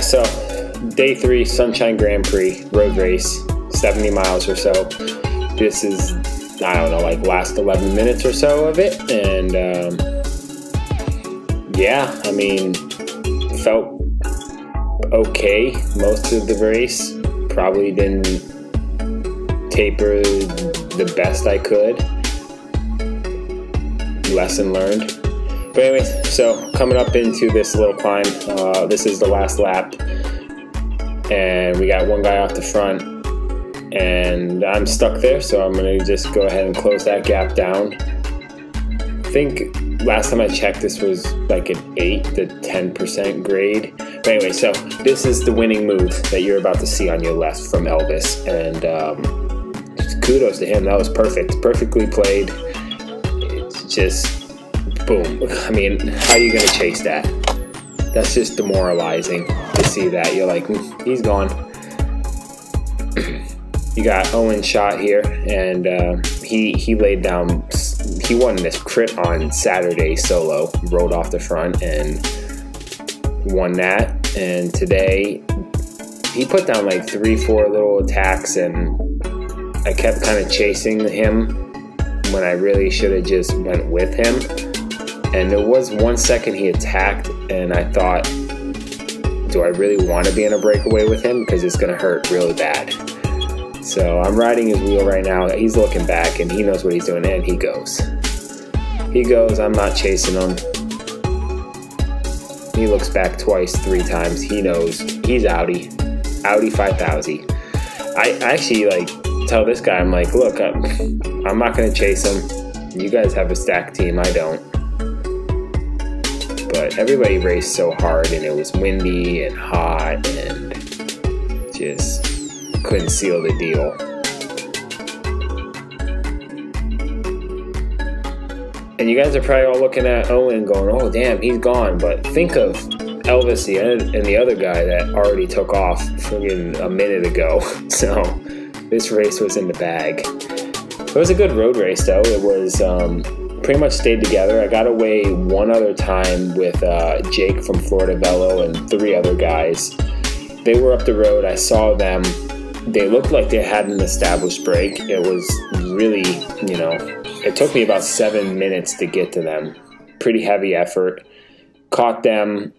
so day 3, Sunshine Grand Prix road race, 70 miles or so. This is, I don't know, like last 11 minutes or so of it, and yeah, I mean, felt okay most of the race. Probably didn't taper the best I could. Lesson learned. But anyways, so coming up into this little climb, this is the last lap, and we got one guy off the front, and I'm stuck there, so I'm gonna just go ahead and close that gap down. I think last time I checked, this was like an 8 to 10% grade. But anyway, so this is the winning move that you're about to see on your left from Elvis, and just kudos to him. That was perfect, perfectly played. It's just boom. I mean, how are you gonna chase that? That's just demoralizing to see that. You're like, he's gone. You got Owen shot here, and he laid down. He won this crit on Saturday solo, rode off the front and won that. And today he put down like 3-4 little attacks, and I kept kind of chasing him when I really should have just went with him. And there was 1 second he attacked, and I thought, do I really want to be in a breakaway with him? Because it's going to hurt really bad. So I'm riding his wheel right now. He's looking back, and he knows what he's doing, and he goes. He goes, I'm not chasing him. He looks back twice, 3 times. He knows he's outie. Outie 5,000. I actually like tell this guy, I'm like, look, I'm not going to chase him. You guys have a stacked team. I don't. But everybody raced so hard, and it was windy and hot, and just couldn't seal the deal. And you guys are probably all looking at Owen going, oh damn, he's gone. But think of Elvis and the other guy that already took off friggin' a minute ago. So this race was in the bag. It was a good road race though. It was pretty much stayed together. I got away one other time with Jake from Florida Velo and 3 other guys. They were up the road. I saw them. They looked like they had an established break. It was really, you know, it took me about 7 minutes to get to them. Pretty heavy effort. Caught them.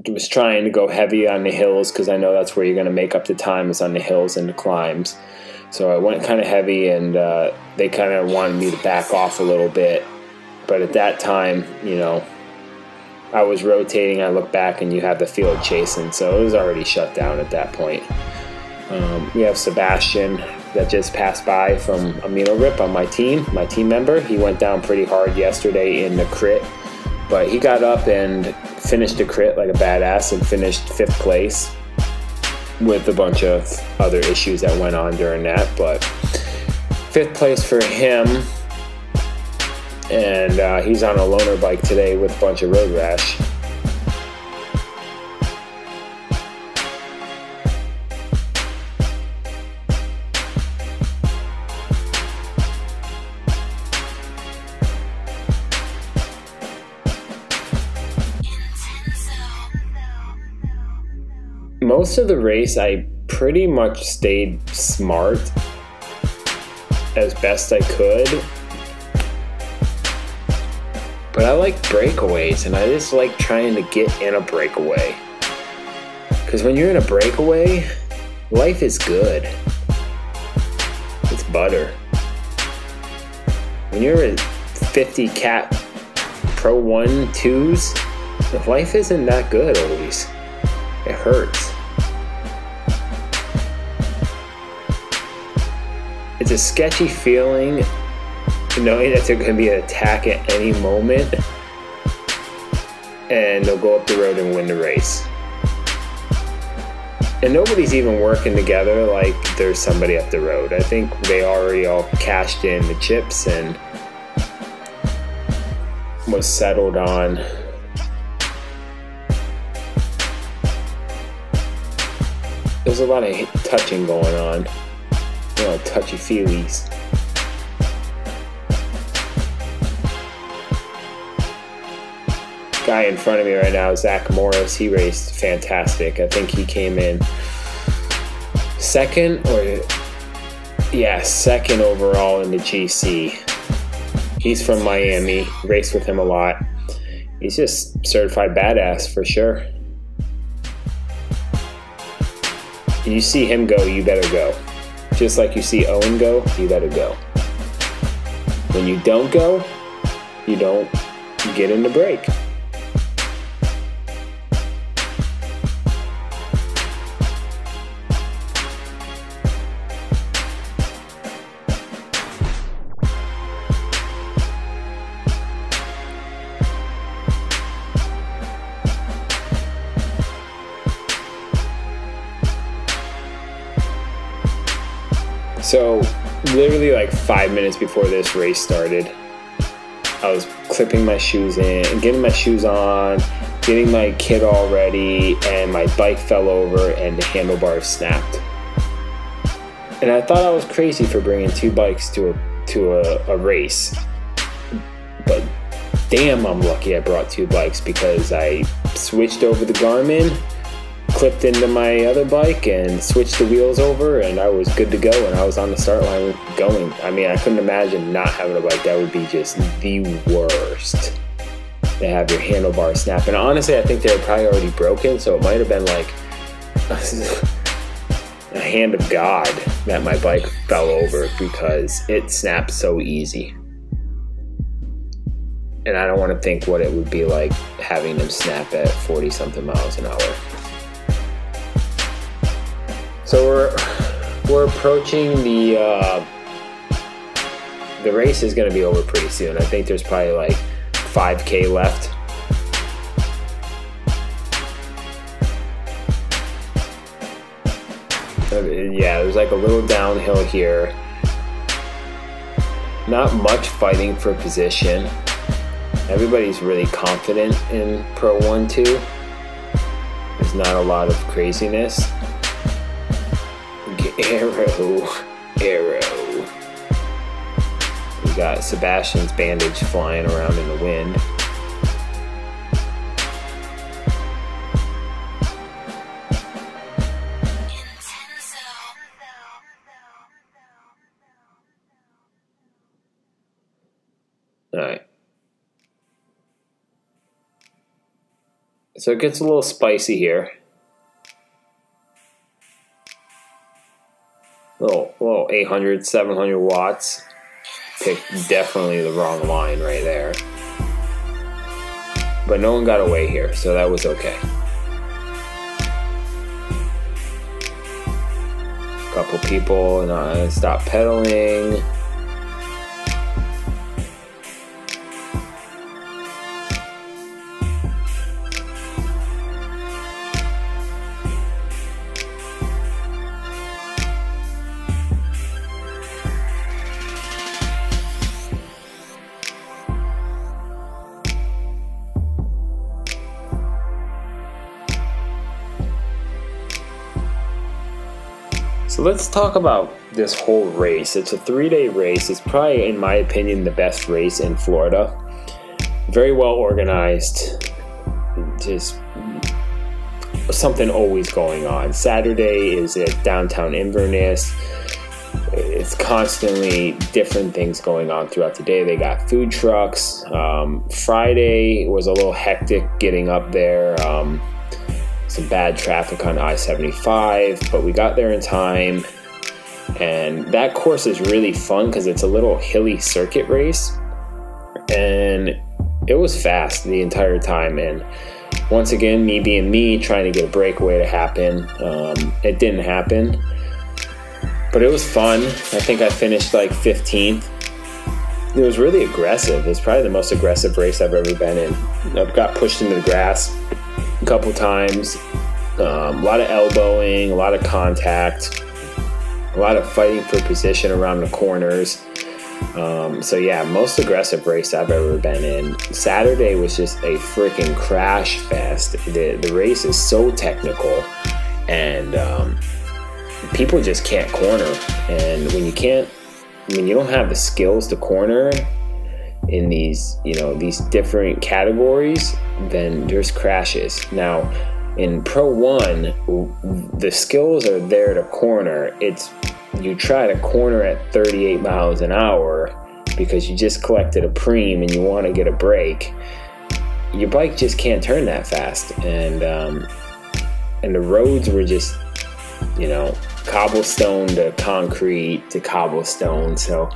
Was trying to go heavy on the hills because I know that's where you're going to make up the time, is on the hills and the climbs. So I went kind of heavy, and they kind of wanted me to back off a little bit. But at that time, you know, I was rotating. I look back, and you have the field chasing. So it was already shut down at that point. We have Sebastian that just passed by from Amino Rip on my team member. He went down pretty hard yesterday in the crit, but he got up and finished the crit like a badass and finished 5th place with a bunch of other issues that went on during that. But 5th place for him, and he's on a loaner bike today with a bunch of road rash. Most of the race, I pretty much stayed smart as best I could. But I like breakaways, and I just like trying to get in a breakaway. Because when you're in a breakaway, life is good. It's butter. When you're in 50 cap Pro1 2s, life isn't that good always. It hurts. It's a sketchy feeling knowing that there can be an attack at any moment, and they'll go up the road and win the race. And nobody's even working together like there's somebody up the road. I think they already all cashed in the chips and was settled on. There's a lot of touching going on. You know, touchy-feelies. guy in front of me right now, Zach Morris, he raced fantastic. I think he came in second overall in the GC. He's from Miami, raced with him a lot. He's just certified badass for sure. You see him go, you better go. Just like you see Owen go, you better go. When you don't go, you don't get in the break. So literally like 5 minutes before this race started, I was clipping my shoes in and getting my shoes on, getting my kit all ready, and my bike fell over and the handlebars snapped. And I thought I was crazy for bringing 2 bikes to a race. But damn, I'm lucky I brought 2 bikes, because I switched over the Garmin, clipped into my other bike, and switched the wheels over, and I was good to go, and I was on the start line going. I mean, I couldn't imagine not having a bike. That would be just the worst, to have your handlebars snap. And honestly, I think they were probably already broken, so it might have been like a hand of God that my bike fell over, because it snapped so easy. And I don't want to think what it would be like having them snap at 40-something miles an hour. So we're approaching the race is going to be over pretty soon. I think there's probably like 5K left. Yeah, there's like a little downhill here. Not much fighting for position. Everybody's really confident in Pro1 too. There's not a lot of craziness. Arrow. We got Sebastian's bandage flying around in the wind. All right. So it gets a little spicy here. Little 800, 700 watts. Picked definitely the wrong line right there. But no one got away here, so that was okay. Couple people, and I stopped pedaling. So let's talk about this whole race. It's a 3-day race. It's probably, in my opinion, the best race in Florida. Very well organized. Just something always going on. Saturday is at downtown Inverness. It's constantly different things going on throughout the day. They got food trucks. Friday was a little hectic getting up there. Some bad traffic on I-75, but we got there in time. And that course is really fun because it's a little hilly circuit race. And it was fast the entire time. And once again, me being me, trying to get a breakaway to happen. It didn't happen. But it was fun. I think I finished like 15th. It was really aggressive. It's probably the most aggressive race I've ever been in. I've got pushed into the grass a couple times. A lot of elbowing, a lot of contact, a lot of fighting for position around the corners. So yeah, most aggressive race I've ever been in. Saturday was just a freaking crash fest. The race is so technical, and people just can't corner. And when you don't have the skills to corner, in these, you know, these different categories, then there's crashes. Now, in Pro 1, the skills are there to corner. It's you try to corner at 38 miles an hour because you just collected a preem and you want to get a break. Your bike just can't turn that fast, and the roads were just, you know, cobblestone to concrete to cobblestone. So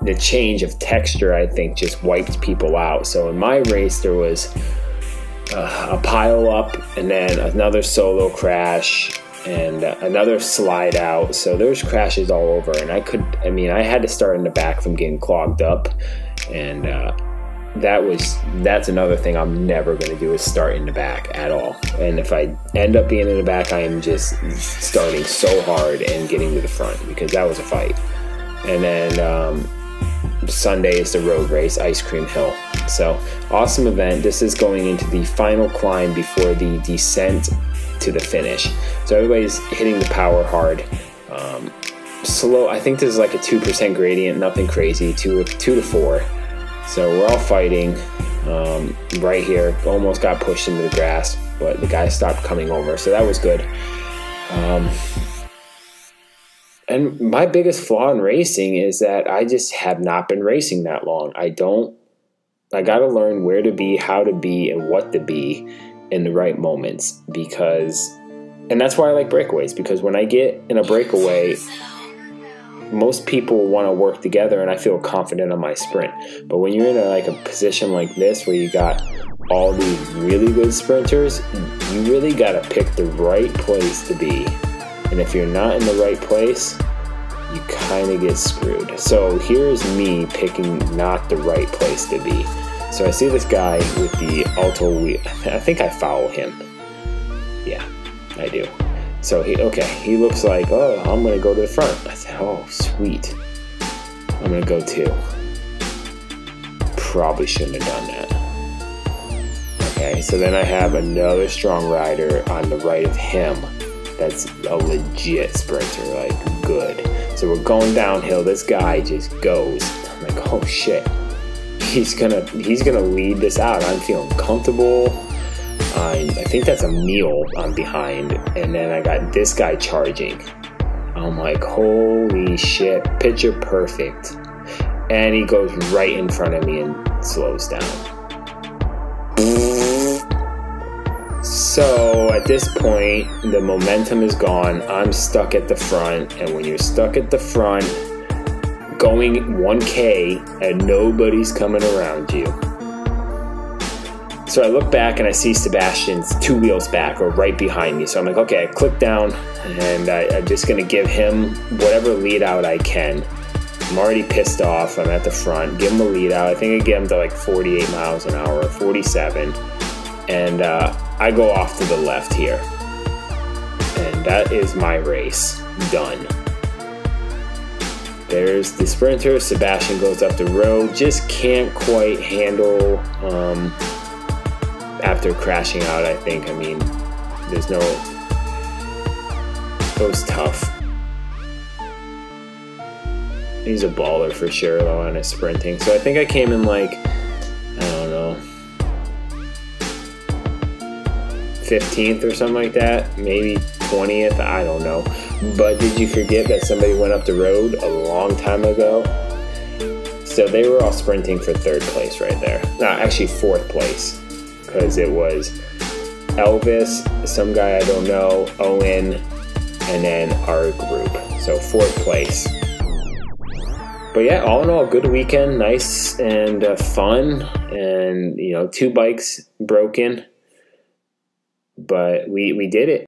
the change of texture, I think, just wiped people out. So in my race, there was a pile up and then another solo crash and another slide out. So there's crashes all over, and I had to start in the back from getting clogged up, and that's another thing I'm never going to do, is start in the back at all. And if I end up being in the back, I am just starting so hard and getting to the front, because that was a fight. And then Sunday is the road race, Ice Cream Hill. So awesome event. This is going into the final climb before the descent to the finish. So everybody's hitting the power hard. Slow. I think this is like a 2% gradient, nothing crazy, 2 to 4. So we're all fighting right here. Almost got pushed into the grass, but the guy stopped coming over, so that was good. And my biggest flaw in racing is that I just have not been racing that long. I got to learn where to be, how to be, and what to be in the right moments, and that's why I like breakaways, because when I get in a breakaway, most people want to work together and I feel confident on my sprint. But when you're in a position like this where you got all these really good sprinters, you really got to pick the right place to be. And if you're not in the right place, you kind of get screwed. So here's me picking not the right place to be. So I see this guy with the Alto wheel. I think I follow him. Yeah, I do. So he looks like, oh, I'm going to go to the front. I said, oh, sweet. I'm going to go too. Probably shouldn't have done that. Okay, so then I have another strong rider on the right of him. That's a legit sprinter, like good. So we're going downhill. This guy just goes. I'm like, oh shit. He's gonna lead this out. I'm feeling comfortable. I think that's a meal I'm behind, and then I got this guy charging. I'm like, holy shit, picture perfect. And he goes right in front of me and slows down. So at this point, the momentum is gone. I'm stuck at the front, and when you're stuck at the front, going 1K and nobody's coming around you. So I look back and I see Sebastian's 2 wheels back, or right behind me. So I'm like, okay, I click down and I'm just gonna give him whatever lead out I can. I'm already pissed off, I'm at the front, give him a lead out. I think I get him to like 48 miles an hour, 47. And I go off to the left here. And that is my race, done. There's the sprinter, Sebastian goes up the road, just can't quite handle, after crashing out, I think. I mean, it was tough. He's a baller for sure, though, on his sprinting. So I think I came in like, I don't know, 15th or something like that, maybe 20th, I don't know. But did you forget that somebody went up the road a long time ago? So they were all sprinting for 3rd place right there. No, actually 4th place. Because it was Elvis, some guy I don't know, Owen, and then our group. So 4th place. But yeah, all in all, good weekend, nice and fun, and 2 bikes broken, but we did it.